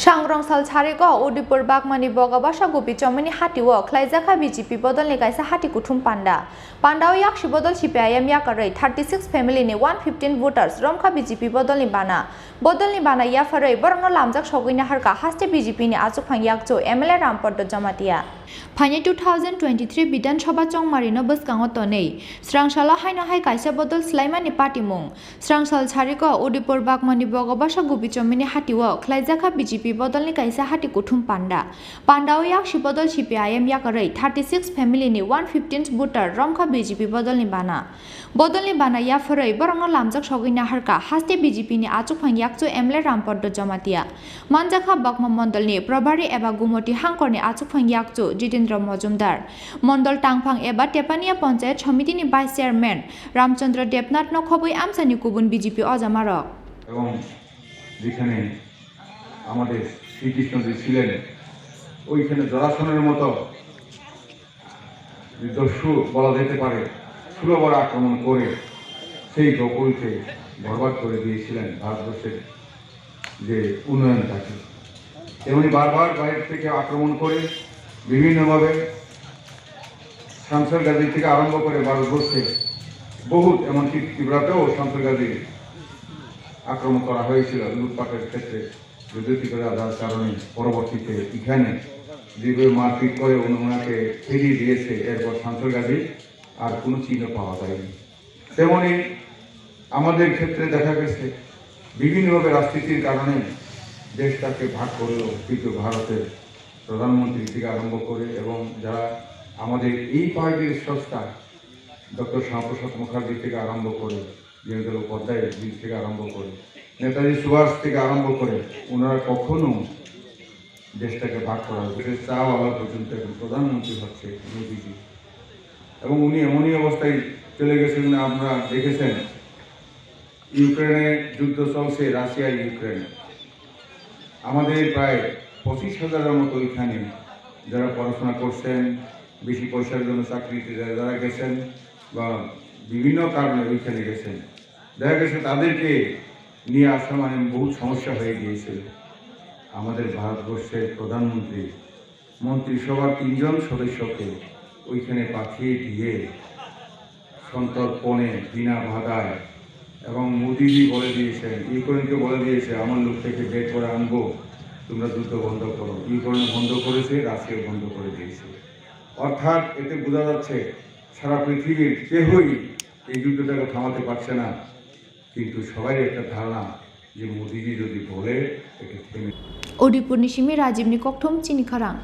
Sangrong sal charego Udaipur Bagmani Bogabasha Gopi Chomani Hati work Klaizaka BJP Bodolni Kaisa Hati Kutum Panda. Pandao Yaksi Bodol CPIM Yakarwi 36 family ni 115 voters Romkha BJP Bodolni Bana. Bodolni Bana Yakarwi Borno Lamjak Shogina Harka Haste BJP ni Azupang Yakso MLA Ramporto Jamatia. Pani 2023 Bidan Shoba Chong Marino Buskangoto nei. Srangshala Haino Hai Kaisa Bodol Slaimani Party Mung. Srangsal Chariko Udaipur Bagmani Bogabasha Gopi Chomani Hati work Klaizaka BJP Bodolni Kaisa Hati Kutum Panda. Pandao Yaksi Bodol CPIM Yakarwi 36 family ni 115 voter Romkha BJP Bodolni Bana. Bodolni Bana Yakarwi Borno Lamjak Shogina Harka Haste BJP ni Azupang Yakso MLA Ramporto Jamatia. Manjaka Bagma Mondolni Probari Eba Gumoti Hangkorni Azupang Yakso Jitendra Mojumdar. Mondol Tangpang Eba Tepania Panchayat Samiti ni Vice Chairman Ramchandra Debnath Nokhobui Amsani Kubun BJP Ojamarok. যেখানে আমাদের শ্রীকৃষ্ণজি ছিলেন ওইখানে জরাসনের মতো দস্যু বলা যেতে পারে সুলভর আক্রমণ করে সেই গোকুলকে বরবাদ করে দিয়েছিলেন ভারতবর্ষের যে উন্নয়নটাকে এমনি বারবার বাইরে থেকে আক্রমণ করে বিভিন্নভাবে শামসের গাজী থেকে আরম্ভ করে ভারতবর্ষে বহুত এমনকি ত্রিপুরাতেও শামসের গাজী আক্রমণ করা হয়েছিল লুটপাটের ক্ষেত্রে বিদ্যুৎ করে আদার কারণে পরবর্তীতে এখানে যেভাবে মারপিট করে ওনাকে ফিরিয়ে দিয়েছে এরপর শামসুল গাজী আর কোনো চিহ্ন পাওয়া যায়নি। তেমনি আমাদের ক্ষেত্রে দেখা গেছে বিভিন্নভাবে রাজনীতির কারণে দেশটাকে ভাগ করলো কিন্তু ভারতের প্রধানমন্ত্রী থেকে আরম্ভ করে এবং যারা আমাদের এই পার্টির সংস্থা ডক্টর শ্যামাপ্রসাদ মুখার্জি থেকে আরম্ভ করে দীনদয়াল উপাধ্যায়ের দিক থেকে আরম্ভ করে নেতাজি সুভাষ থেকে আরম্ভ করে ওনারা কখনো দেশটাকে ভাগ করা হয়েছে চাওয়ালা পর্যন্ত এখন প্রধানমন্ত্রী হচ্ছে মোদীজি এবং উনি এমনই অবস্থায় চলে গেছেন আপনারা দেখেছেন ইউক্রেনে যুদ্ধ চলছে রাশিয়া ইউক্রেন আমাদের প্রায় 25,000-এর মতো এখানে যারা পড়াশোনা করছেন বেশি পয়সার জন্য চাকরিতে যারা গেছেন বা বিভিন্ন কারণে ওইখানে গেছেন দেখা গেছে তাদেরকে নিয়ে আসা মানে বহুত সমস্যা হয়ে গিয়েছিল আমাদের ভারতবর্ষের প্রধানমন্ত্রী মন্ত্রিসভার 3 জন সদস্যকে ওইখানে পাঠিয়ে দিয়ে সন্তর্পণে বিনা বাধায় এবং মোদিজি বলে দিয়েছেন ইউক্রেনকে বলে দিয়েছে আমার লোক থেকে বের করে আনবো তোমরা যুদ্ধ বন্ধ করো ইউক্রেন বন্ধ করেছে রাশিয়া বন্ধ করে দিয়েছে অর্থাৎ এতে বোঝা যাচ্ছে সারা পৃথিবীর কেউই এই যুদ্ধটাকে থামাতে পারছে না কিন্তু সবাই একটা ধারণা যে মোদিজি যদি বলে এটা থেমে Udaipurni Shimi Rajibni Kokthom Chini Khorang.